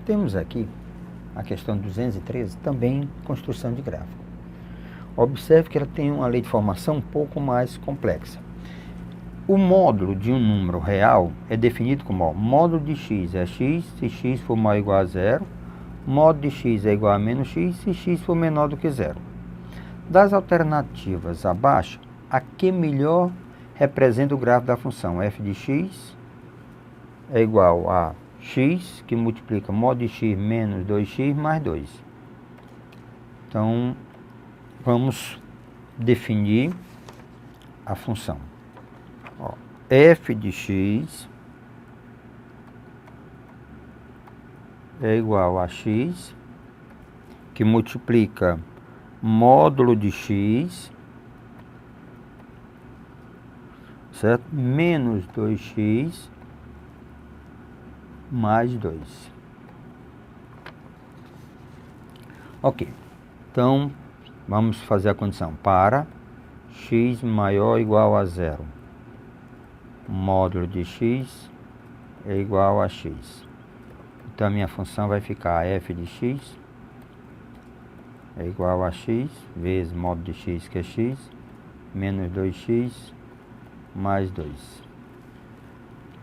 temos aqui a questão 213, também construção de gráfico. Observe que ela tem uma lei de formação um pouco mais complexa. O módulo de um número real é definido como, ó, módulo de x é x, se x for maior ou igual a zero, módulo de x é igual a menos x, se x for menor do que zero. Das alternativas abaixo, a que melhor representa o gráfico da função f de x é igual a x, que multiplica módulo de x menos 2x mais 2. Então, vamos definir a função. Ó, f de x é igual a x, que multiplica módulo de x, certo? Menos 2x mais 2. Ok. Então, vamos fazer a condição. Para x maior ou igual a zero, módulo de x é igual a x. Então, a minha função vai ficar f de x é igual a x vezes módulo de x, que é x, menos 2x mais 2.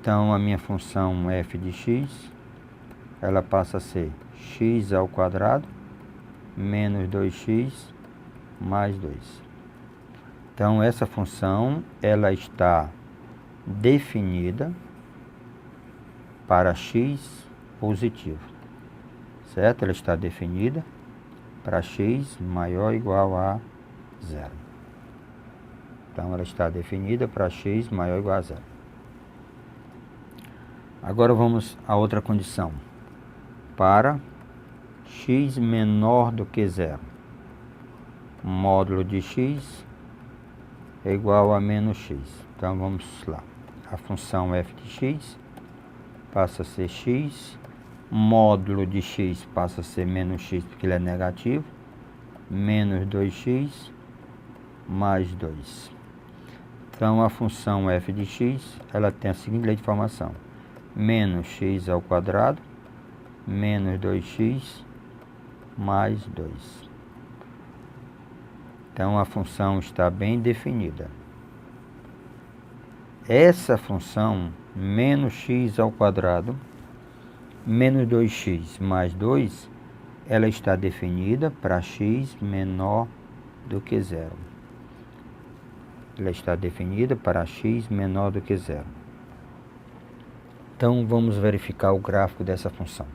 Então, a minha função f de x, ela passa a ser x ao quadrado menos 2x mais 2. Então, essa função, ela está definida para x positivo, certo? Ela está definida para x maior ou igual a zero. Então, ela está definida para x maior ou igual a zero. Agora, vamos a outra condição. Para x menor do que zero, módulo de x é igual a menos x. Então, vamos lá. A função f de x passa a ser x, módulo de x passa a ser menos x, porque ele é negativo, menos 2x mais 2. Então, a função f de x, ela tem a seguinte lei de formação. Menos x ao quadrado, menos 2x mais 2. Então, a função está bem definida. Essa função, menos x ao quadrado, menos 2x mais 2, ela está definida para x menor do que zero. Ela está definida para x menor do que zero. Então, vamos verificar o gráfico dessa função.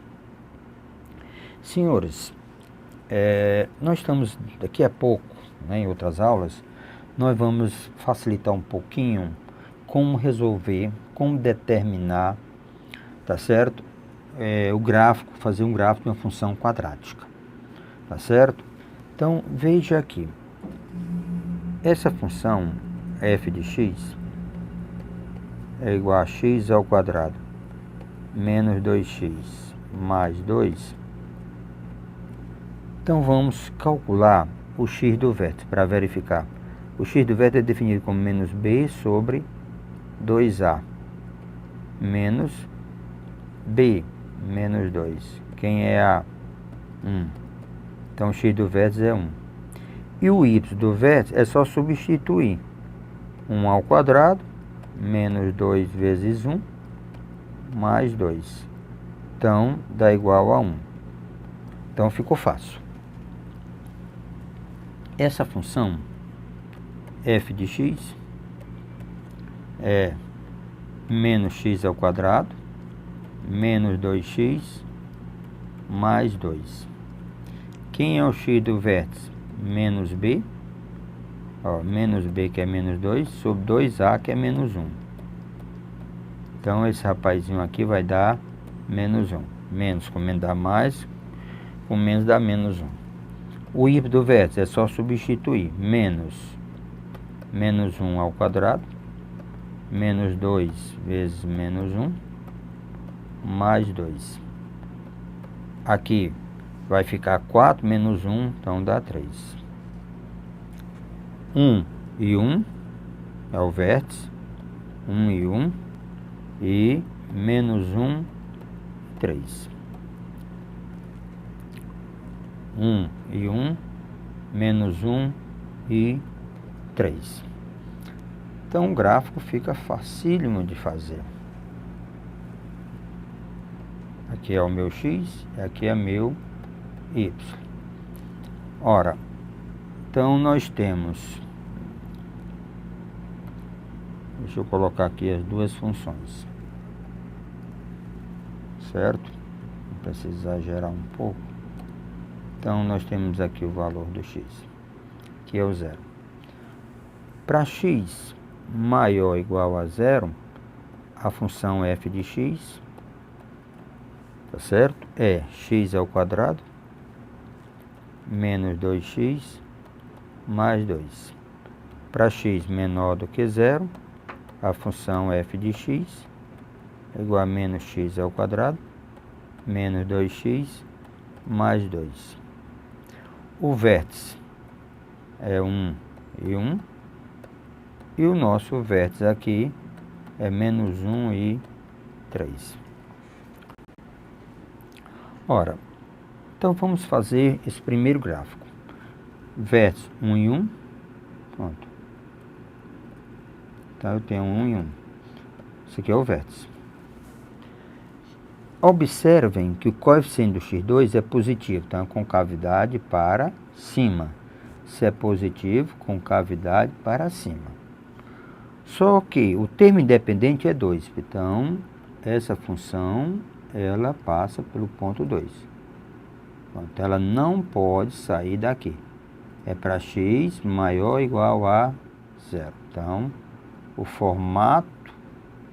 Senhores, nós estamos, daqui a pouco, né, em outras aulas, nós vamos facilitar um pouquinho como resolver, como determinar, tá certo? O gráfico, fazer um gráfico de uma função quadrática, tá certo? Então, veja aqui, essa função f de x é igual a x ao quadrado menos 2x mais 2. Então, vamos calcular o x do vértice para verificar. O x do vértice é definido como menos b sobre 2a menos b menos 2. Quem é a? 1. Então, o x do vértice é 1. E o y do vértice é só substituir 1 ao quadrado menos 2 vezes 1 mais 2. Então, dá igual a 1. Então, ficou fácil. Essa função f de x é menos x ao quadrado menos 2x mais 2. Quem é o x do vértice? Menos b. Ó, menos b, que é menos 2, sobre 2a, que é menos 1. Então, esse rapazinho aqui vai dar menos 1. Menos com menos dá mais, com menos dá menos 1. O y do vértice é só substituir menos 1 ao quadrado, menos 2 vezes menos 1, mais 2. Aqui vai ficar 4 menos 1, então dá 3. 1 e 1 é o vértice, 1 e 1, e menos 1, 3. 1 e 1, menos 1 e 3. Então o gráfico fica facílimo de fazer. Aqui é o meu x, aqui é meu y. Ora, então nós temos, deixa eu colocar aqui as duas funções, certo? Vou precisar exagerar um pouco. Então nós temos aqui o valor do x, que é o 0. Para x maior ou igual a 0, a função f de x, tá certo? É x ao quadrado menos 2x mais 2. Para x menor do que 0, a função f de x é igual a menos x ao quadrado menos 2x mais 2. O vértice é 1 e 1. E o nosso vértice aqui é menos 1 e 3. Ora, então vamos fazer esse primeiro gráfico. Vértice 1 e 1. Pronto. Então eu tenho 1 e 1. Esse aqui é o vértice. Observem que o coeficiente do x2 é positivo, então é concavidade para cima. Se é positivo, concavidade para cima. Só que o termo independente é 2, então essa função ela passa pelo ponto 2. Então ela não pode sair daqui. É para x maior ou igual a 0. Então o formato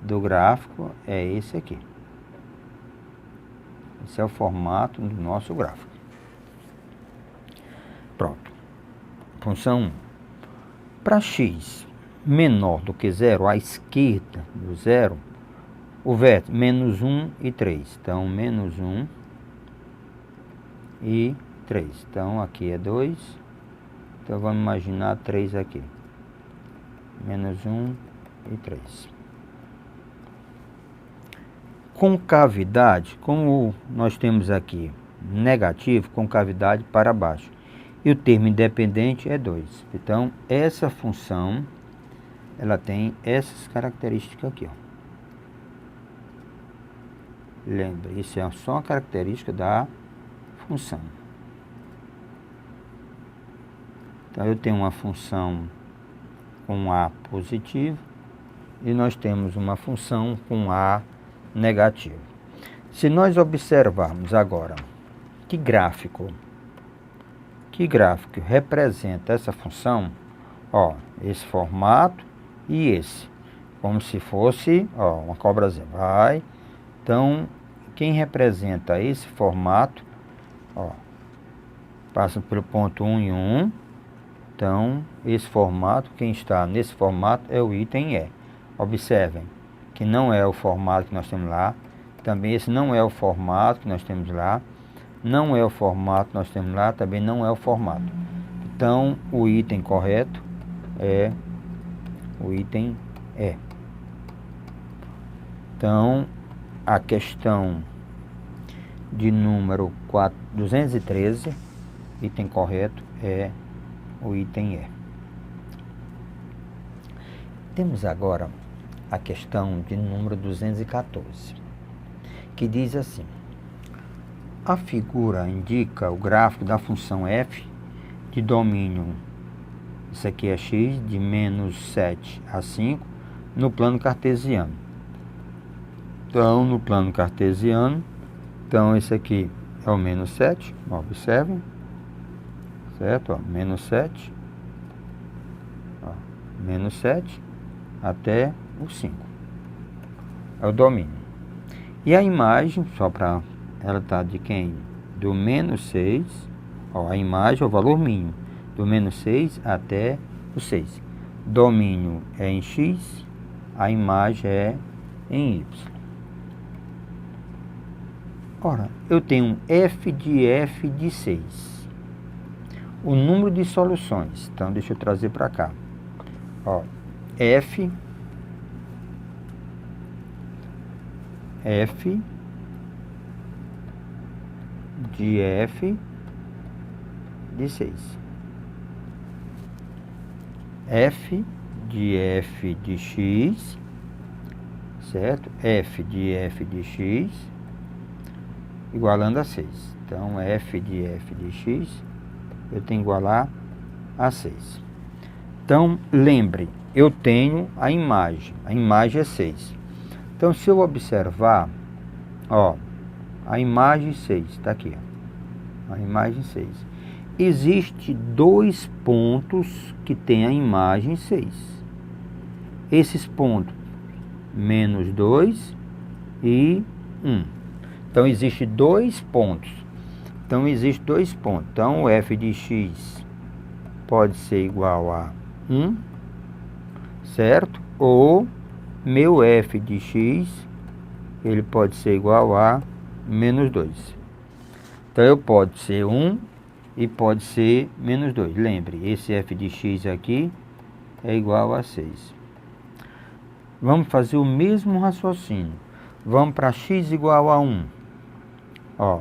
do gráfico é esse aqui. Esse é o formato do nosso gráfico. Pronto. Função 1. Para x menor do que 0, à esquerda do 0, o vértice menos 1 e 3. Então, menos 1 e 3. Então, aqui é 2. Então, vamos imaginar 3 aqui. Menos 1 e 3. Concavidade, como nós temos aqui negativo, concavidade para baixo. E o termo independente é 2. Então, essa função ela tem essas características aqui, ó. Lembre, isso é só uma característica da função. Então, eu tenho uma função com A positivo e nós temos uma função com A negativo. Se nós observarmos agora que gráfico representa essa função, ó, esse formato e esse, como se fosse, ó, uma cobrazinha, vai. Então, quem representa esse formato, ó, passa pelo ponto 1 e 1. Então, esse formato, quem está nesse formato é o item E. Observem que não é o formato que nós temos lá. Também esse não é o formato que nós temos lá. Não é o formato que nós temos lá, também não é o formato. Então, o item correto é o item E. Então, a questão de número 213, item correto é o item E. Temos agora a questão de número 214, que diz assim: a figura indica o gráfico da função f de domínio, isso aqui é x, de menos 7 a 5, no plano cartesiano. Então, no plano cartesiano, então esse aqui é o menos 7, observem, certo? Ó, menos 7, ó, menos 7 até o 5. É o domínio. E a imagem, só para ela tá de quem? Do menos 6, ó, a imagem é o valor mínimo, do menos 6 até o 6. Domínio é em x, a imagem é em y. Ora, eu tenho um f de 6. O número de soluções, então deixa eu trazer para cá. Ó, f de f de 6. F de x, certo? F de x igualando a 6. Então, f de x eu tenho que igualar a 6. Então, lembre, eu tenho a imagem é 6. Então, se eu observar, ó, a imagem 6, está aqui, ó, a imagem 6. Existe 2 pontos que tem a imagem 6. Esses pontos, menos 2 e 1. Então, existe 2 pontos. Então, existe 2 pontos. Então, o f de x pode ser igual a 1, certo? Ou meu f de x, ele pode ser igual a menos 2. Então, eu pode ser 1 e pode ser menos 2. Lembre, esse f de x aqui é igual a 6. Vamos fazer o mesmo raciocínio. Vamos para x igual a 1. Ó,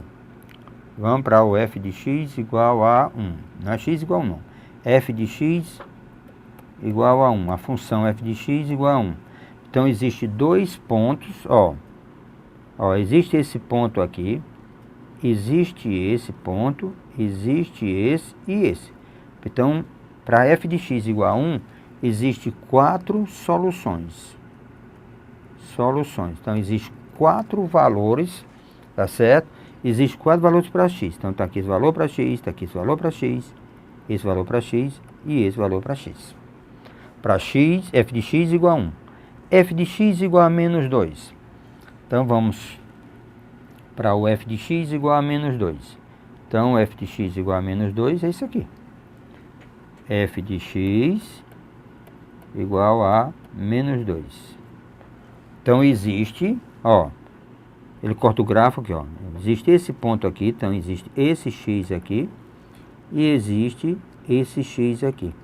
vamos para o f de x igual a 1. Não é x igual a 1, não. F de x igual a 1. A função f de x igual a 1. Então, existe 2 pontos, ó. Ó, existe esse ponto aqui. Existe esse ponto. Existe esse e esse. Então, para f de x igual a 1, existe 4 soluções. Então, existe 4 valores, tá certo? Existe 4 valores para x. Então, está aqui esse valor para x, está aqui esse valor para x, esse valor para x e esse valor para x. Para x, f de x igual a 1. F de x igual a menos 2. Então, vamos para o f de x igual a menos 2. Então, f de x igual a menos 2 é isso aqui. F de x igual a menos 2. Então, existe, ó, ele corta o grafo aqui, ó. Existe esse ponto aqui, então existe esse x aqui e existe esse x aqui.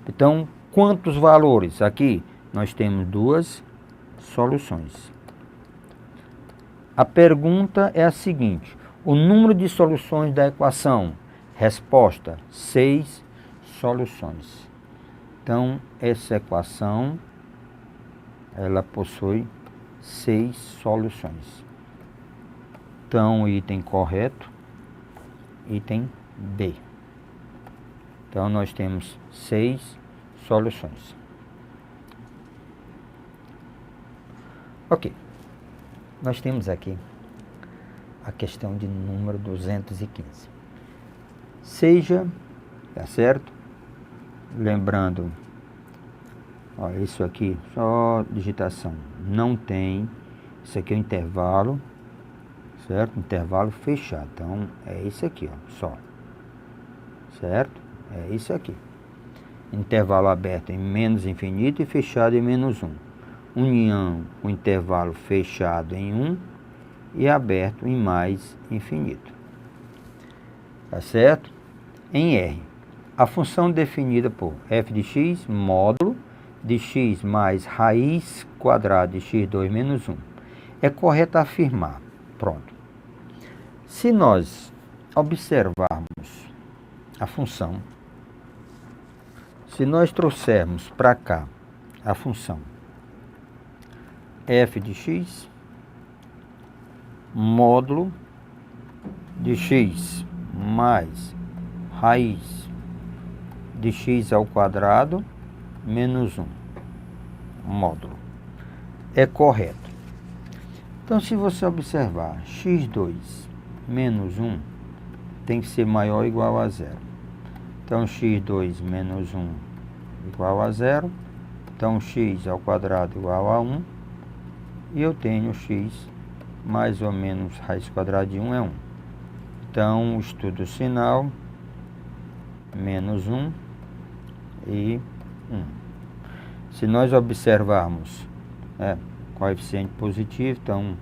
Então, quantos valores? Aqui nós temos 2 soluções. A pergunta é a seguinte: o número de soluções da equação? Resposta: 6 soluções. Então, essa equação, ela possui 6 soluções. Então, item correto, item D. Então, nós temos 6 soluções. Ok. Nós temos aqui a questão de número 215. Seja, tá certo? Lembrando, ó, isso aqui, só digitação. Não tem, isso aqui é o intervalo, certo? Intervalo fechado. Então, é isso aqui, ó, só. Certo? É isso aqui. Intervalo aberto em menos infinito e fechado em menos 1. União, o intervalo fechado em 1 e aberto em mais infinito. Tá certo? Em R, a função definida por f de x, módulo de x mais raiz quadrada de x2 menos 1. É correto afirmar. Pronto. Se nós observarmos a função, se nós trouxermos para cá a função f de x, módulo de x mais raiz de x ao quadrado menos 1, módulo, é correto. Então, se você observar x2 menos 1 tem que ser maior ou igual a 0. Então, x2 menos 1 igual a 0. Então, x ao quadrado igual a 1. E eu tenho x mais ou menos raiz quadrada de 1 é 1. Então, estudo sinal, menos 1 e 1. Se nós observarmos coeficiente positivo, então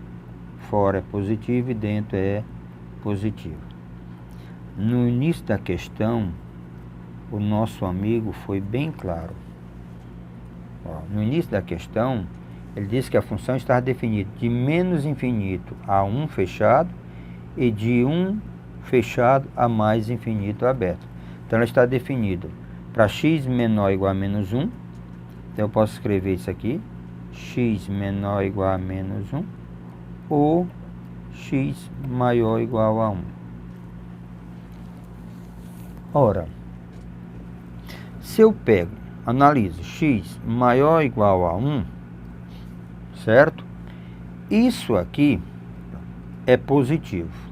fora é positivo e dentro é positivo. No início da questão, o nosso amigo foi bem claro. Ó, no início da questão, ele disse que a função está definida de menos infinito a 1 fechado e de 1 fechado a mais infinito aberto. Então, ela está definida para x menor ou igual a menos 1. Então, eu posso escrever isso aqui. X menor ou igual a menos 1. Ou x maior ou igual a 1. Ora, se eu pego, analiso x maior ou igual a 1, certo? Isso aqui é positivo.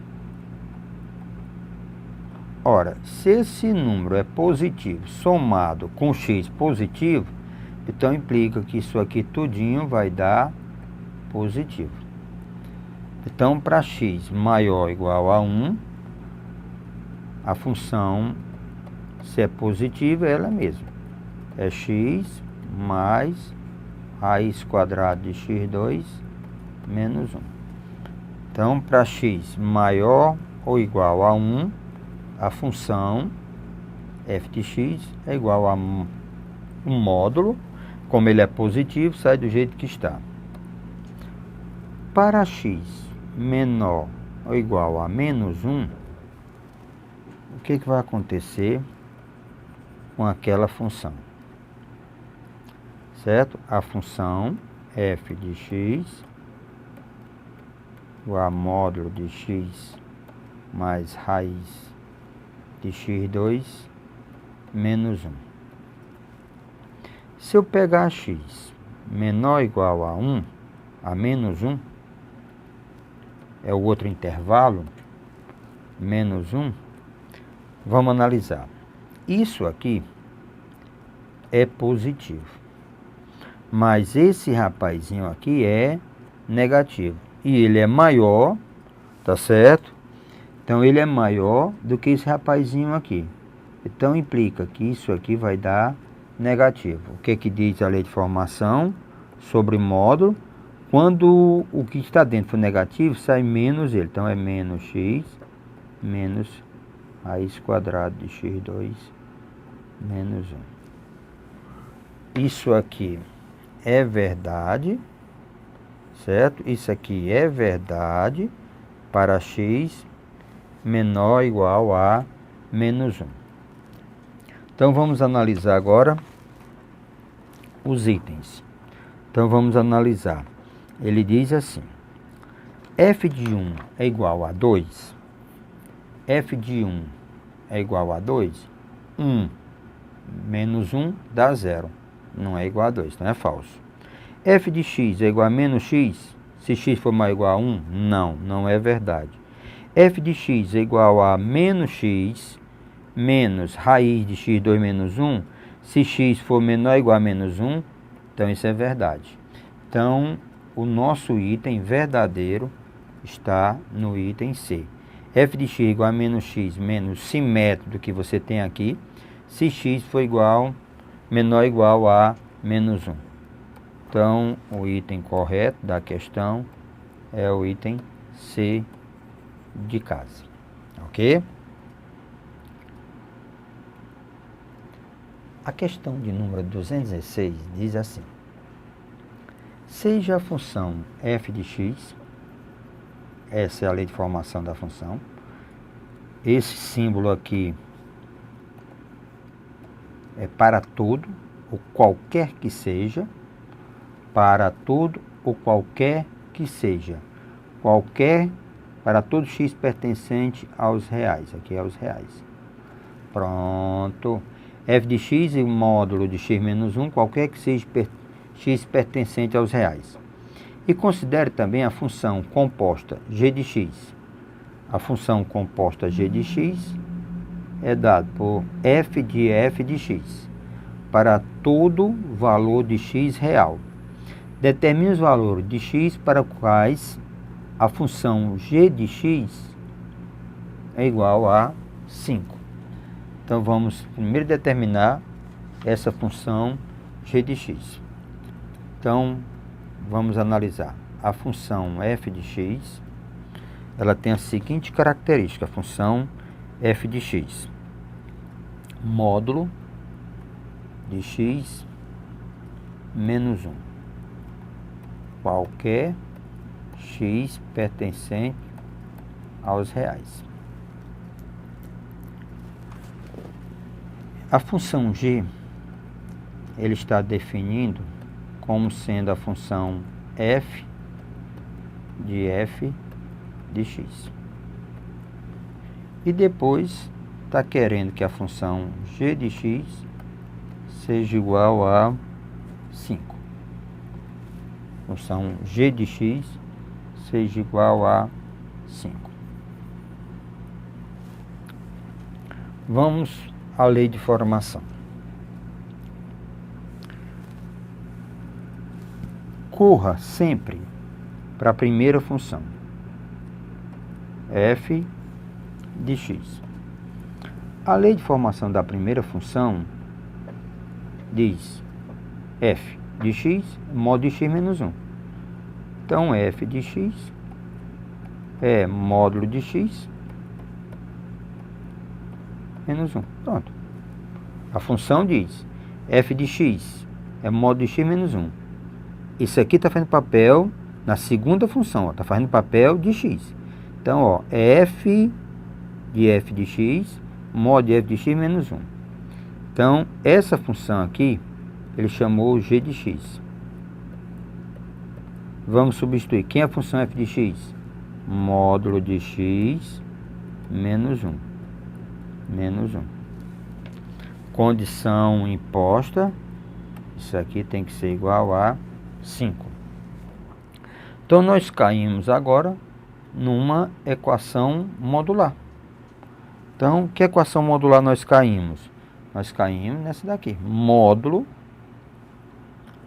Ora, se esse número é positivo somado com x positivo, então implica que isso aqui tudinho vai dar positivo. Então, para x maior ou igual a 1, a função, se é positiva, é ela mesma. É x mais raiz quadrada de x2 menos 1. Então, para x maior ou igual a 1, a função f de x é igual a um módulo. Como ele é positivo, sai do jeito que está. Para x menor ou igual a menos 1, o que vai acontecer com aquela função? Certo? A função f de x igual a módulo de x mais raiz de x2 menos 1. Se eu pegar x menor ou igual a 1, a menos 1, é o outro intervalo, menos 1, vamos analisar. Isso aqui é positivo, mas esse rapazinho aqui é negativo. E ele é maior, tá certo? Então, ele é maior do que esse rapazinho aqui. Então, implica que isso aqui vai dar negativo. O que diz a lei de formação sobre módulo? Quando o que está dentro for negativo, sai menos ele. Então, é menos x menos raiz quadrada de x2 menos 1. Isso aqui é verdade, certo? Isso aqui é verdade para x menor ou igual a menos 1. Então, vamos analisar agora os itens. Então, vamos analisar. Ele diz assim, f de 1 é igual a 2. F de 1 é igual a 2. 1 menos 1 dá 0. Não é igual a 2, então é falso. F de x é igual a menos x. Se x for maior ou igual a 1, não é verdade. F de x é igual a menos x menos raiz de x2 menos 1. Se x for menor ou igual a menos 1, então isso é verdade. Então, o nosso item verdadeiro está no item C. F de x é igual a menos x menos simétrico do que você tem aqui, se x for menor ou igual a menos 1. Então, o item correto da questão é o item C de casa. Ok? A questão de número 216 diz assim: seja a função f de x, essa é a lei de formação da função, esse símbolo aqui é para tudo, ou qualquer que seja, para tudo ou qualquer que seja, qualquer para todo x pertencente aos reais, aqui é os reais. Pronto. F de x e o módulo de x menos 1, qualquer que seja x pertencente aos reais. E considere também a função composta g de x. A função composta g de x é dada por f de x para todo valor de x real. Determine os valores de x para quais a função g de x é igual a 5. Então, vamos primeiro determinar essa função g de x. Então, vamos analisar. A função f de x, ela tem a seguinte característica, a função f de x. Módulo de x menos 1. Qualquer x pertencente aos reais. A função g, ele está definindo como sendo a função f de x. E depois está querendo que a função g de x seja igual a 5. Função g de x seja igual a 5. Vamos à lei de formação. Corra sempre para a primeira função, f de x. A lei de formação da primeira função diz f de x mod de x menos 1. Então, f de x é módulo de x menos 1. Pronto. A função diz f de x é módulo de x menos 1. Isso aqui está fazendo papel na segunda função, está fazendo papel de x. Então, ó, f de x mod de f de x menos 1. Então, essa função aqui, ele chamou g de x. Vamos substituir. Quem é a função f de x? Módulo de x menos 1. Menos 1. Condição imposta. Isso aqui tem que ser igual a 5. Então, nós caímos agora numa equação modular. Então, que equação modular nós caímos? Nós caímos nessa daqui. Módulo,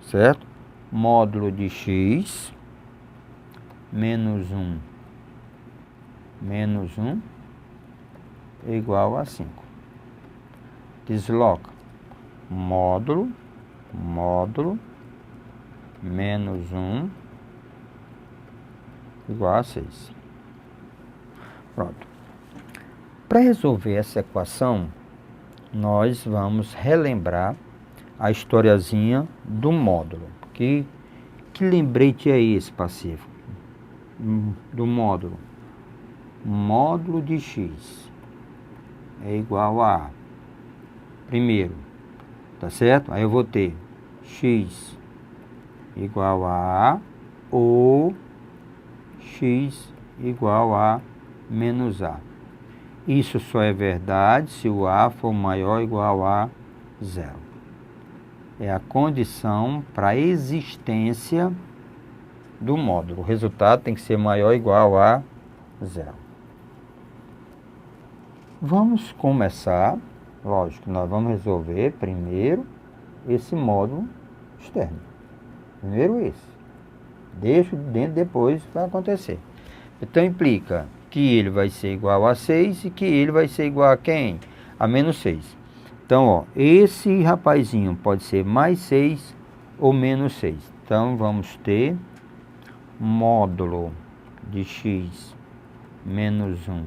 certo? Módulo de x menos 1 é igual a 5. Desloca. Módulo menos 1 igual a 6. Pronto. Para resolver essa equação, nós vamos relembrar a historiazinha do módulo. Que lembrete é esse, passivo? Do módulo. Módulo de x é igual a primeiro, tá certo? Aí eu vou ter x igual a ou x igual a menos a. Isso só é verdade se o a for maior ou igual a 0. É a condição para a existência do módulo. O resultado tem que ser maior ou igual a 0. Vamos começar, lógico, nós vamos resolver primeiro esse módulo externo. Primeiro esse. Deixo dentro, depois vai acontecer. Então, implica que ele vai ser igual a 6 e que ele vai ser igual a quem? A menos 6. Então, ó, esse rapazinho pode ser mais 6 ou menos 6. Então, vamos ter módulo de x menos 1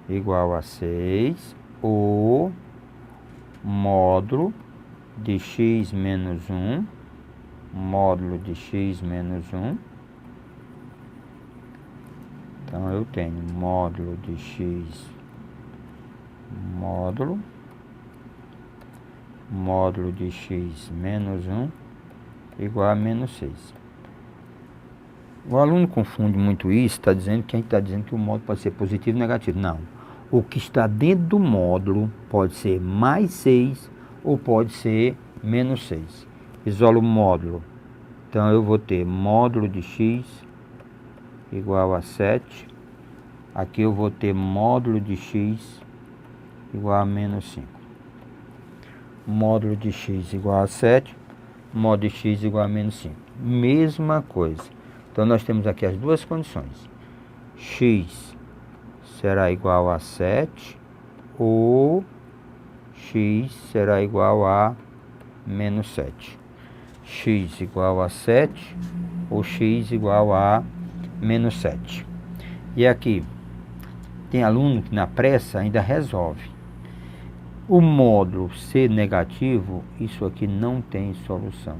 igual a 6 ou módulo de x menos 1 módulo de x menos 1. Então, eu tenho módulo de x módulo de x menos 1 igual a menos 6. O aluno confunde muito isso, está dizendo que a gente está dizendo que o módulo pode ser positivo ou negativo. Não. O que está dentro do módulo pode ser mais 6 ou pode ser menos 6. Isola o módulo. Então, eu vou ter módulo de x igual a 7. Aqui eu vou ter módulo de x igual a menos 5. Módulo de x igual a 7. Módulo de x igual a menos 5. Mesma coisa. Então, nós temos aqui as duas condições. X será igual a 7 ou x será igual a menos 7. X igual a 7 ou x igual a menos 7. E aqui, tem aluno que na pressa ainda resolve. O módulo ser negativo, isso aqui não tem solução.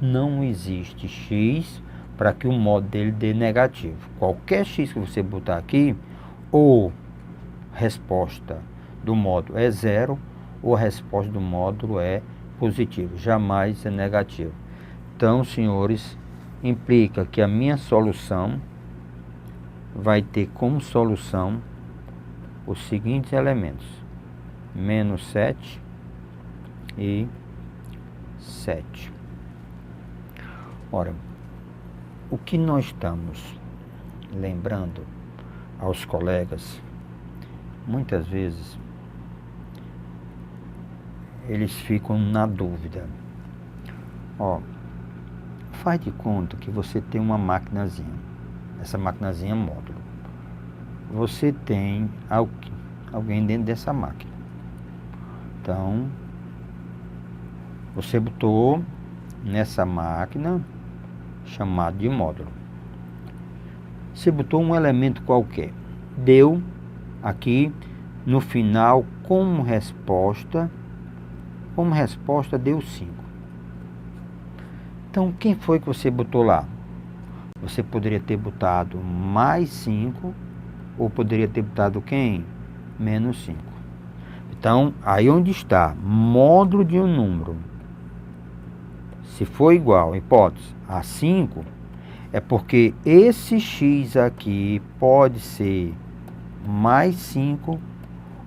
Não existe x para que o módulo dele dê negativo. Qualquer x que você botar aqui, ou resposta do módulo é 0 ou a resposta do módulo é positiva, jamais é negativa. Então, senhores, implica que a minha solução vai ter como solução os seguintes elementos: menos 7 e 7. Ora, o que nós estamos lembrando aos colegas, muitas vezes eles ficam na dúvida. Faz de conta que você tem uma maquinazinha. Essa maquinazinha é módulo. Você tem alguém dentro dessa máquina. Então, você botou nessa máquina chamado de módulo. Você botou um elemento qualquer. Deu aqui no final como resposta deu 5. Então, quem foi que você botou lá? Você poderia ter botado mais 5 ou poderia ter botado quem? Menos 5. Então, aí onde está módulo de um número, se for igual, hipótese, a 5, é porque esse x aqui pode ser mais 5,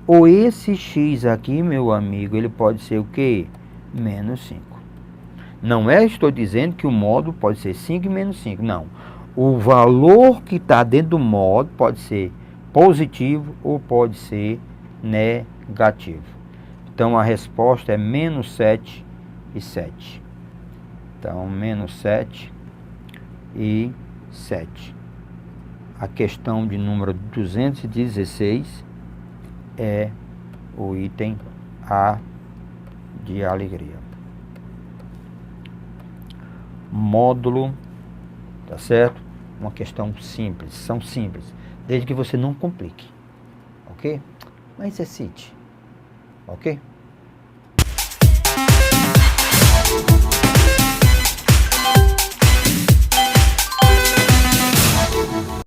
ou esse x aqui, meu amigo, ele pode ser o quê? Menos 5. Não estou dizendo que o módulo pode ser 5 e menos 5, não. O valor que está dentro do módulo pode ser positivo ou pode ser negativo. Então, a resposta é menos 7 e 7. Então, menos 7 e 7. A questão de número 216 é o item A de alegria. Módulo, tá certo? Uma questão simples, são simples, desde que você não complique, ok? Mas exercite, ok?